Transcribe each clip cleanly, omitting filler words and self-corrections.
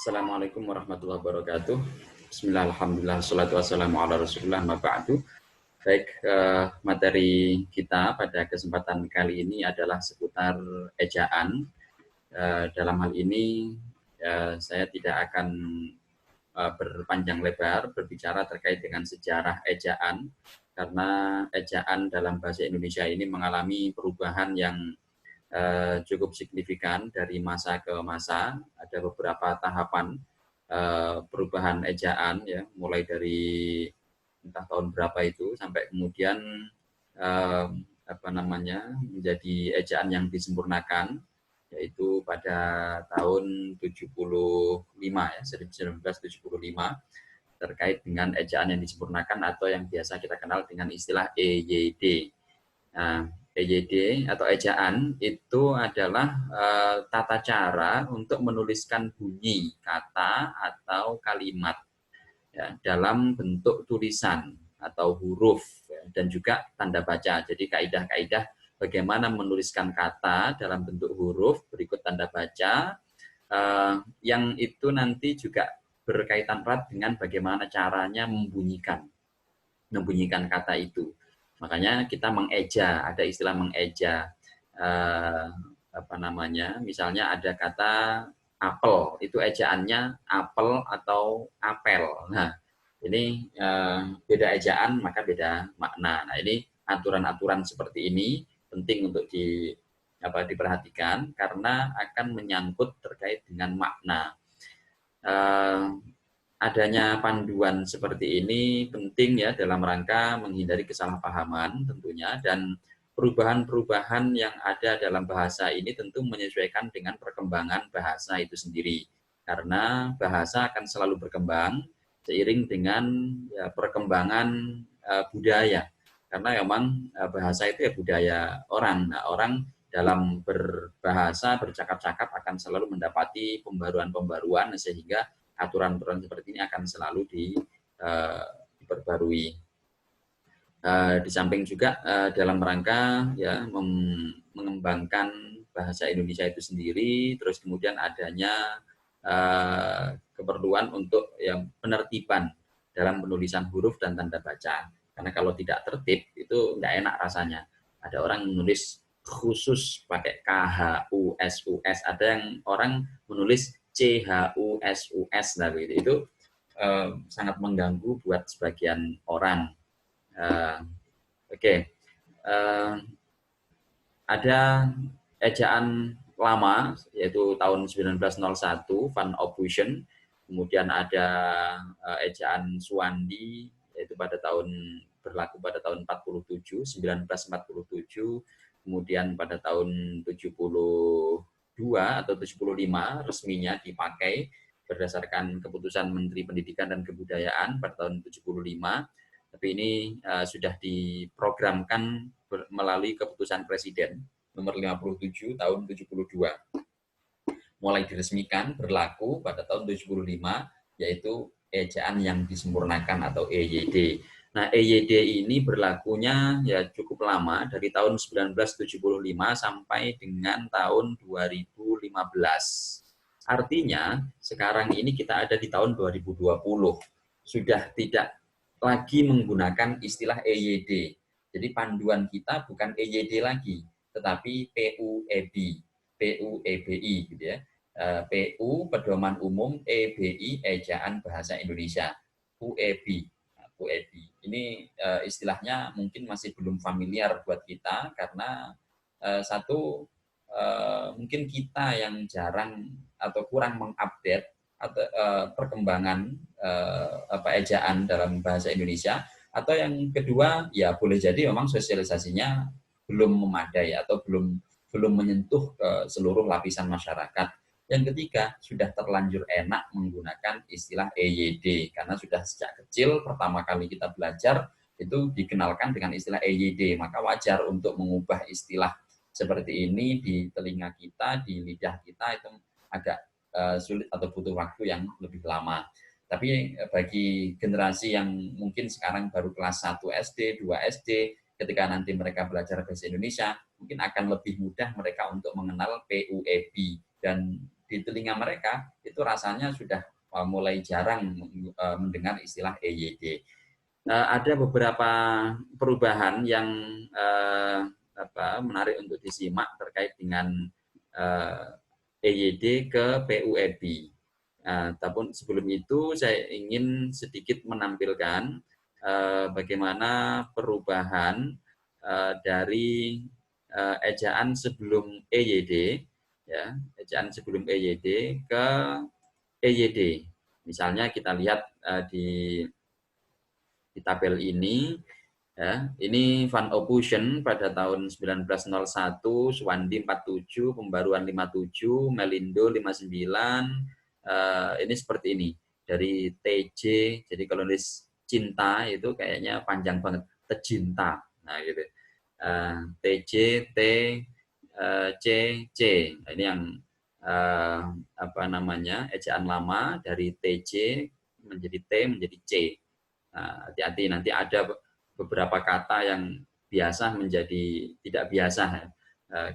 Assalamualaikum warahmatullahi wabarakatuh. Bismillah, alhamdulillah, salatu wassalamu ala rasulullah, ma ba'du. Baik, materi kita pada kesempatan kali ini adalah seputar ejaan. Dalam hal ini, saya tidak akan berpanjang lebar berbicara terkait dengan sejarah ejaan, karena ejaan dalam bahasa Indonesia ini mengalami perubahan yang cukup signifikan dari masa ke masa. Ada beberapa tahapan perubahan ejaan, ya, mulai dari entah tahun berapa itu sampai kemudian menjadi ejaan yang disempurnakan, yaitu pada tahun 75, ya, 1975, terkait dengan ejaan yang disempurnakan atau yang biasa kita kenal dengan istilah EYD. Nah, EYD atau ejaan itu adalah tata cara untuk menuliskan bunyi kata atau kalimat, ya, dalam bentuk tulisan atau huruf, ya, dan juga tanda baca. Jadi kaidah-kaidah bagaimana menuliskan kata dalam bentuk huruf berikut tanda baca, yang itu nanti juga berkaitan erat dengan bagaimana caranya membunyikan kata itu. Makanya kita mengeja, ada istilah mengeja. Misalnya ada kata apel, itu ejaannya apel atau apel. Nah, ini beda ejaan maka beda makna. Nah, ini aturan-aturan seperti ini penting untuk diperhatikan karena akan menyangkut terkait dengan makna. Adanya panduan seperti ini penting, ya, dalam rangka menghindari kesalahpahaman tentunya, dan perubahan-perubahan yang ada dalam bahasa ini tentu menyesuaikan dengan perkembangan bahasa itu sendiri. Karena bahasa akan selalu berkembang seiring dengan, ya, perkembangan budaya. Karena memang bahasa itu ya budaya orang. Nah, orang dalam berbahasa, bercakap-cakap akan selalu mendapati pembaruan-pembaruan sehingga aturan-aturan seperti ini akan selalu diperbarui. Di samping juga dalam rangka, ya, mengembangkan bahasa Indonesia itu sendiri, terus kemudian adanya keperluan untuk, ya, penertiban dalam penulisan huruf dan tanda baca. Karena kalau tidak tertib itu nggak enak rasanya. Ada orang menulis khusus pakai KHUSUS, ada yang orang menulis CHUSUS, nah begitu. Itu sangat mengganggu buat sebagian orang. Ada ejaan lama yaitu tahun 1901 Van Ophuijsen, kemudian ada ejaan Suwandi yaitu berlaku pada tahun 1947, kemudian pada tahun 72 atau 75 resminya dipakai berdasarkan keputusan Menteri Pendidikan dan Kebudayaan pada tahun 75. Tapi ini sudah diprogramkan melalui keputusan Presiden nomor 57 tahun 72. Mulai diresmikan berlaku pada tahun 75, yaitu ejaan yang disempurnakan atau EYD. Nah, EYD ini berlakunya, ya, cukup lama, dari tahun 1975 sampai dengan tahun 2015. Artinya, sekarang ini kita ada di tahun 2020. Sudah tidak lagi menggunakan istilah EYD. Jadi panduan kita bukan EYD lagi, tetapi PUEBI gitu, ya. PU Pedoman Umum, EBI Ejaan Bahasa Indonesia. PUEBI. PUEBI. Ini istilahnya mungkin masih belum familiar buat kita karena mungkin kita yang jarang atau kurang mengupdate atau perkembangan ejaan dalam bahasa Indonesia, atau yang kedua, ya, boleh jadi memang sosialisasinya belum memadai atau belum menyentuh ke seluruh lapisan masyarakat. Yang ketiga, sudah terlanjur enak menggunakan istilah EYD karena sudah sejak kecil pertama kali kita belajar itu dikenalkan dengan istilah EYD, maka wajar untuk mengubah istilah seperti ini di telinga kita, di lidah kita, itu agak sulit atau butuh waktu yang lebih lama. Tapi bagi generasi yang mungkin sekarang baru kelas 1 SD, 2 SD, ketika nanti mereka belajar bahasa Indonesia, mungkin akan lebih mudah mereka untuk mengenal PUEB dan di telinga mereka itu rasanya sudah mulai jarang mendengar istilah EYD. Ada beberapa perubahan yang menarik untuk disimak terkait dengan EYD ke PUEB. Tapi sebelum itu saya ingin sedikit menampilkan bagaimana perubahan dari ejaan sebelum EYD, ya, ejaan sebelum EYD ke EYD. Misalnya kita lihat di tabel ini, ya, ini Van Ophusen pada tahun 1901, Suwandi 47, Pembaruan 57, Melindo 59, ini seperti ini. Dari TJ, jadi kalau nulis cinta itu kayaknya panjang banget, tecinta. Nah, gitu. TJ, T, C, C. Nah, ini yang ejaan lama dari TJ menjadi T menjadi C. Nah, hati-hati nanti ada beberapa kata yang biasa menjadi tidak biasa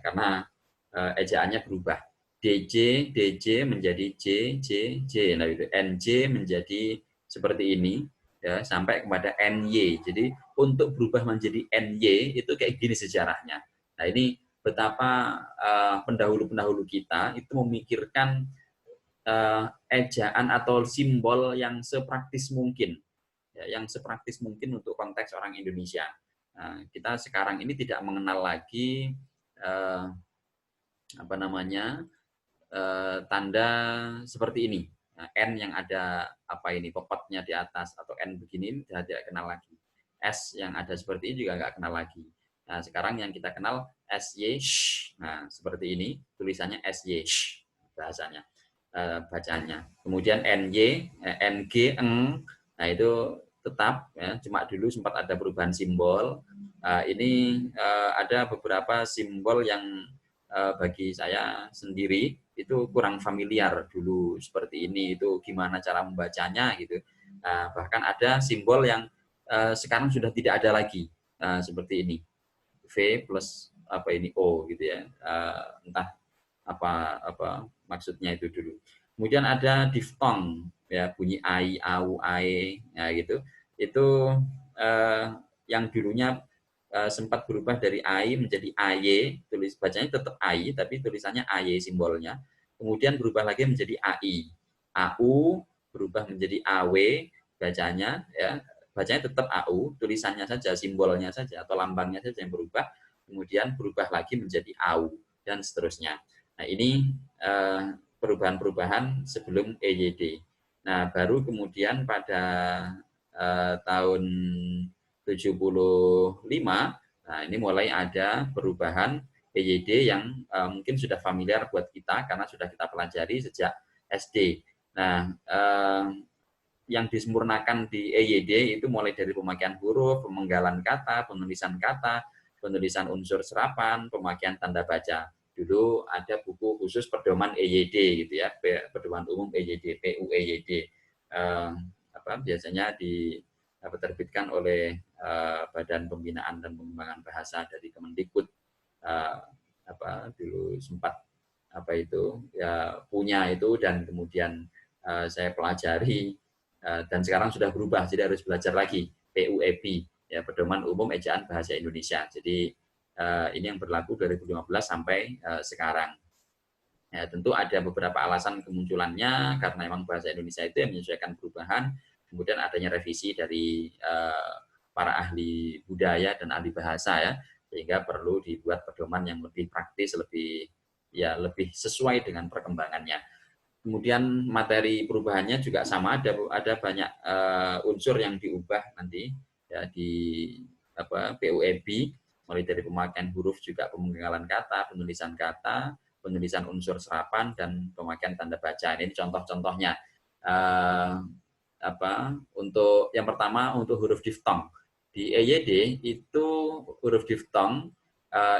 karena ejaannya berubah. DJ, DJ menjadi J, J, J. Nah, itu NJ menjadi seperti ini ya sampai kepada NY. Jadi untuk berubah menjadi NY itu kayak gini sejarahnya. Nah, ini betapa pendahulu-pendahulu kita itu memikirkan ejaan atau simbol yang sepraktis mungkin. Ya, yang sepraktis mungkin untuk konteks orang Indonesia. Nah, kita sekarang ini tidak mengenal lagi tanda seperti ini. Nah, N yang ada popotnya di atas atau N begini sudah tidak kenal lagi. S yang ada seperti ini juga nggak kenal lagi. Nah, sekarang yang kita kenal SY, nah seperti ini tulisannya SY bahasanya, bacanya. Kemudian NY, NG, eng, nah itu tetap ya, cuma dulu sempat ada perubahan simbol. Ini ada beberapa simbol yang bagi saya sendiri itu kurang familiar dulu seperti ini, itu gimana cara membacanya gitu. Bahkan ada simbol yang sekarang sudah tidak ada lagi seperti ini, V plus O gitu ya, entah apa maksudnya itu dulu. Kemudian ada diftong ya, bunyi ai, au, ae ya gitu. Itu yang dulunya sempat berubah dari ai menjadi ay, tulis bacanya tetap ai tapi tulisannya ay simbolnya. Kemudian berubah lagi menjadi ai. Au berubah menjadi aw bacanya ya. Bacanya tetap au, tulisannya saja, simbolnya saja atau lambangnya saja yang berubah. Kemudian berubah lagi menjadi au dan seterusnya. Nah, ini perubahan-perubahan sebelum EYD. Nah, baru kemudian pada tahun 75, nah ini mulai ada perubahan EYD yang mungkin sudah familiar buat kita karena sudah kita pelajari sejak SD. Nah, yang disempurnakan di EYD itu mulai dari pemakaian huruf, pemenggalan kata, penulisan unsur serapan, pemakaian tanda baca. Dulu ada buku khusus pedoman EYD gitu ya, pedoman umum EYD, PUEYD. Biasanya diterbitkan oleh Badan Pembinaan dan Pengembangan Bahasa dari Kemendikbud. Dulu sempat punya itu dan kemudian saya pelajari dan sekarang sudah berubah, jadi harus belajar lagi PUEB ya, Pedoman Umum Ejaan Bahasa Indonesia. Jadi ini yang berlaku 2015 sampai sekarang. Ya, tentu ada beberapa alasan kemunculannya karena memang bahasa Indonesia itu yang menyesuaikan perubahan, kemudian adanya revisi dari para ahli budaya dan ahli bahasa ya, sehingga perlu dibuat pedoman yang lebih praktis, lebih sesuai dengan perkembangannya. Kemudian materi perubahannya juga sama, ada banyak unsur yang diubah nanti ya di PUEB, mulai dari pemakaian huruf juga pemenggalan kata, penulisan unsur serapan dan pemakaian tanda baca. Ini contoh-contohnya. Untuk yang pertama untuk huruf diftong di EYD itu huruf diftong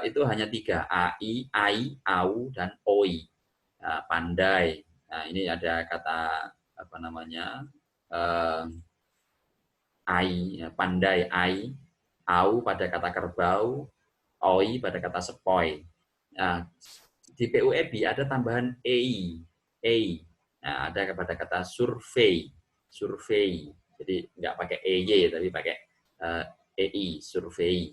itu hanya 3, ai, ai, au dan oi. Pandai. Nah, ini ada kata ai, pandai, ai, au pada kata kerbau, oi pada kata sepoi. Nah, di PUEB ada tambahan ei. A. Nah, ada pada kata survei, survei. Jadi nggak pakai EY tapi pakai EI, survei.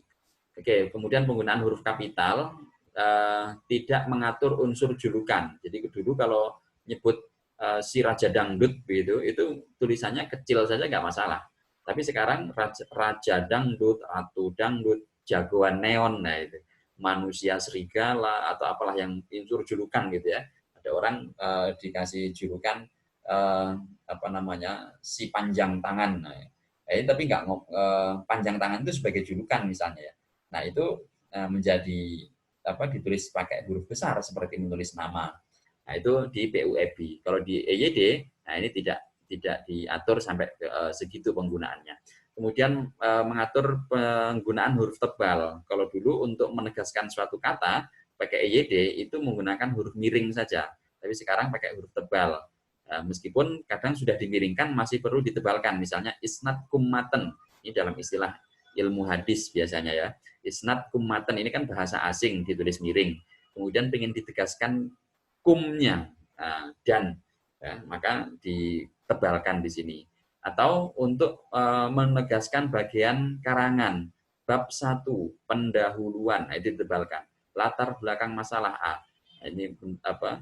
Oke, kemudian penggunaan huruf kapital tidak mengatur unsur julukan. Jadi dulu kalau nyebut si Raja Dangdut begitu, itu tulisannya kecil saja nggak masalah. Tapi sekarang Raja Dangdut, Ratu Dangdut, jagoan neon, nah itu manusia serigala atau apalah yang unsur julukan gitu ya. Ada orang dikasih julukan apa namanya si panjang tangan. Nah, tapi nggak panjang tangan itu sebagai julukan misalnya ya. Nah itu menjadi apa ditulis pakai huruf besar seperti menulis nama. Nah itu di PUEB. Kalau di EYD, nah ini tidak diatur sampai segitu penggunaannya. Kemudian mengatur penggunaan huruf tebal. Kalau dulu untuk menegaskan suatu kata pakai EYD itu menggunakan huruf miring saja, tapi sekarang pakai huruf tebal. Meskipun kadang sudah dimiringkan masih perlu ditebalkan. Misalnya isnad kummaten, ini dalam istilah ilmu hadis biasanya ya. Isnad kummaten ini kan bahasa asing ditulis miring. Kemudian ingin ditegaskan kumnya dan ya, maka ditebalkan di sini. Atau untuk menegaskan bagian karangan bab 1 pendahuluan, itu ditebalkan. Latar belakang masalah A. Ini apa?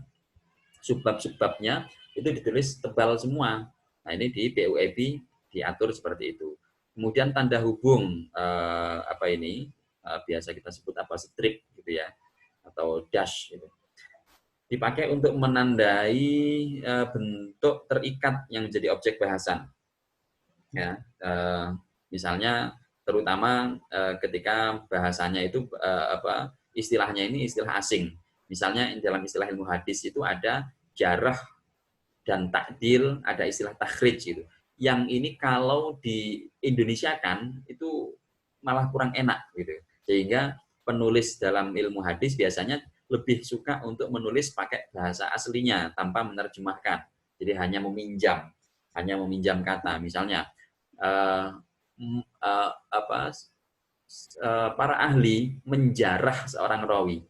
Subbab-subbabnya itu ditulis tebal semua. Nah, ini di PUEB diatur seperti itu. Kemudian tanda hubung apa ini biasa kita sebut apa strip gitu ya atau dash gitu. Dipakai untuk menandai bentuk terikat yang jadi objek bahasan. Ya, misalnya terutama ketika bahasanya itu apa istilahnya ini istilah asing. Misalnya dalam istilah ilmu hadis itu ada jarah dan takdil, ada istilah takhrij gitu. Yang ini kalau di Indonesia kan itu malah kurang enak gitu. Sehingga penulis dalam ilmu hadis biasanya lebih suka untuk menulis pakai bahasa aslinya tanpa menerjemahkan. Jadi hanya meminjam kata. Misalnya para ahli menjarah seorang rawi,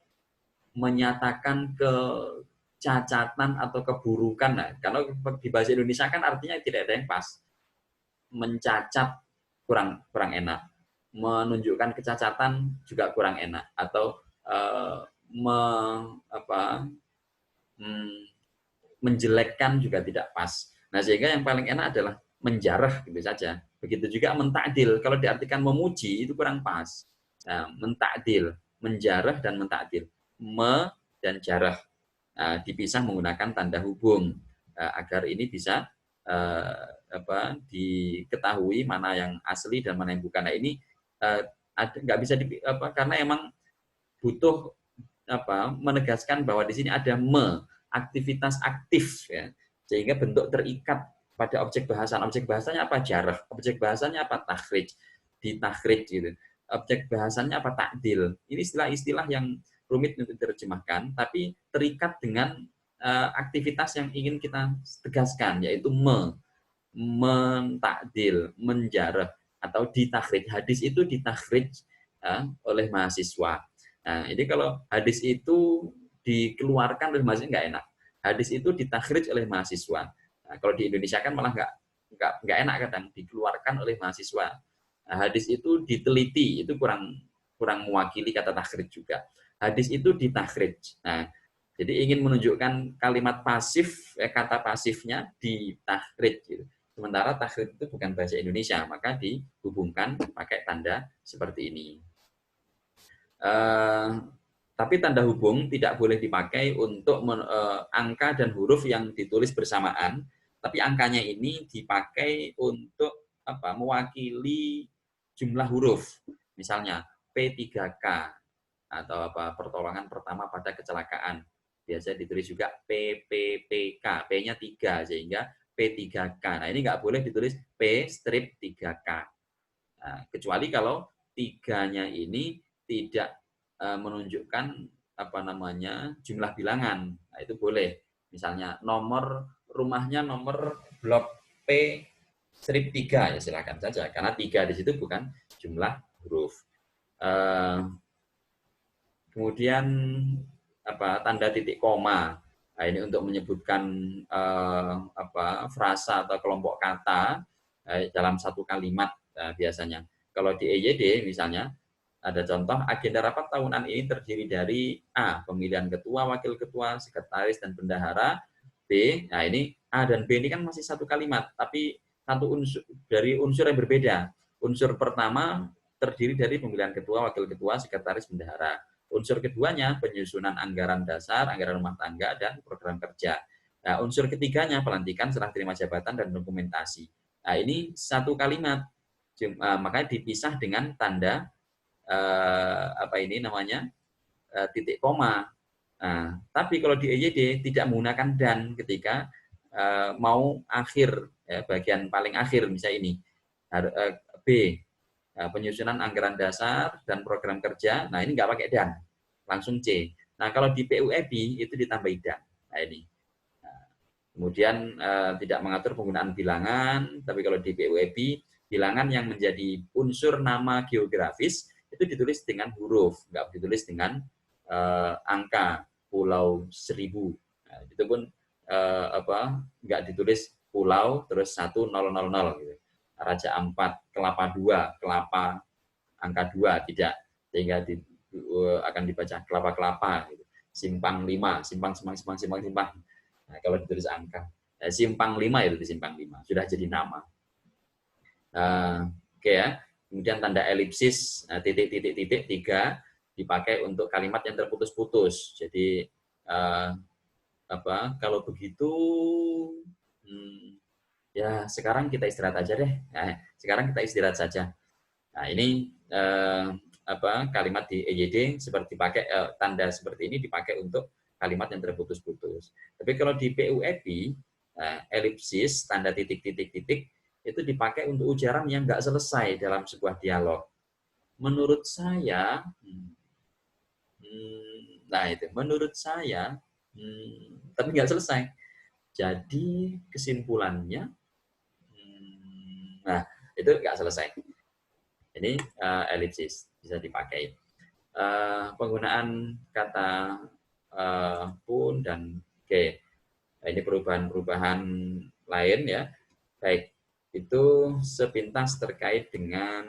menyatakan kecacatan atau keburukan. Nah, kalau di bahasa Indonesia kan artinya tidak ada yang pas. Mencacat kurang enak, menunjukkan kecacatan juga kurang enak, atau menjelekkan juga tidak pas. Nah, sehingga yang paling enak adalah menjarah gitu saja. Begitu juga mentakdil. Kalau diartikan memuji itu kurang pas. Nah, mentakdil, menjarah dan mentakdil. Dan jarah. Dipisah menggunakan tanda hubung agar ini bisa diketahui mana yang asli dan mana yang bukan. Nah, ini nggak bisa karena emang butuh menegaskan bahwa di sini ada aktivitas aktif ya, sehingga bentuk terikat pada objek bahasan. Objek bahasanya apa? Jarah. Objek bahasanya apa? Takhrij. Ditakhrij gitu. Objek bahasanya apa? Takdil. Ini istilah-istilah yang rumit untuk diterjemahkan, tapi terikat dengan aktivitas yang ingin kita tegaskan, yaitu mentakdil, menjarah, atau ditakhrij. Hadis itu ditakhrij oleh mahasiswa. Nah, ini kalau hadis itu dikeluarkan oleh mahasiswa nggak enak. Hadis itu ditakhrij oleh mahasiswa. Nah, kalau di Indonesia kan malah nggak enak kadang dikeluarkan oleh mahasiswa. Nah, hadis itu diteliti, itu kurang mewakili kata takhrij juga. Hadis itu ditakhrij. Nah, jadi ingin menunjukkan kalimat pasif, kata pasifnya ditakhrij. Gitu. Sementara takhrij itu bukan bahasa Indonesia, maka dihubungkan pakai tanda seperti ini. Tapi tanda hubung tidak boleh dipakai untuk angka dan huruf yang ditulis bersamaan, tapi angkanya ini dipakai untuk mewakili jumlah huruf. Misalnya P3K atau pertolongan pertama pada kecelakaan. Biasanya ditulis juga PPPK, P-nya 3 sehingga P3K. Nah, ini nggak boleh ditulis P-3K. Nah, kecuali kalau 3-nya ini tidak menunjukkan jumlah bilangan. Nah, itu boleh. Misalnya nomor rumahnya nomor blok P-3 ya silakan saja karena 3 di situ bukan jumlah huruf. Kemudian tanda titik koma. Nah, ini untuk menyebutkan frasa atau kelompok kata dalam satu kalimat biasanya. Kalau di EYD misalnya, ada contoh, agenda rapat tahunan ini terdiri dari A, pemilihan ketua, wakil ketua, sekretaris, dan bendahara. B, nah ini A dan B ini kan masih satu kalimat, tapi satu unsur dari unsur yang berbeda. Unsur pertama terdiri dari pemilihan ketua, wakil ketua, sekretaris, bendahara. Unsur keduanya penyusunan anggaran dasar, anggaran rumah tangga, dan program kerja. Nah, unsur ketiganya pelantikan, serah terima jabatan, dan dokumentasi. Nah, ini satu kalimat, makanya dipisah dengan tanda titik koma. Nah, tapi kalau di EYD tidak menggunakan dan ketika mau akhir, bagian paling akhir misalnya ini B, penyusunan anggaran dasar dan program kerja. Nah, ini nggak pakai dan, langsung C. Nah, kalau di PUEB itu ditambahi dan. Nah, ini. Kemudian tidak mengatur penggunaan bilangan, tapi kalau di PUEB bilangan yang menjadi unsur nama geografis itu ditulis dengan huruf, nggak ditulis dengan angka Pulau Seribu. Nah, itu pun nggak ditulis pulau terus 1000 gitu. Raja Ampat, Kelapa 2, Kelapa angka 2, tidak. Sehingga akan dibaca kelapa-kelapa gitu. Simpang 5, simpang. Nah, kalau ditulis angka. Simpang 5 itu di simpang 5, sudah jadi nama. Oke ya. Kemudian tanda elipsis titik-titik-titik 3 dipakai untuk kalimat yang terputus-putus. Jadi kalau begitu ya sekarang kita istirahat aja deh. Nah, sekarang kita istirahat saja. Nah, ini kalimat di EYD seperti pakai tanda seperti ini dipakai untuk kalimat yang terputus-putus. Tapi kalau di PUEB elipsis tanda titik-titik-titik itu dipakai untuk ujaran yang nggak selesai dalam sebuah dialog. Menurut saya, menurut saya, tapi nggak selesai. Jadi kesimpulannya, nah itu nggak selesai. Ini elipsis bisa dipakai. Penggunaan kata pun dan G. Ini perubahan-perubahan lain ya. Baik, itu sepintas terkait dengan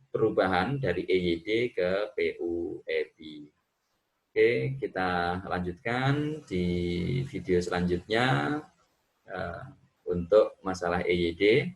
perubahan dari EYD ke PUEB. Oke, kita lanjutkan di video selanjutnya untuk masalah EYD.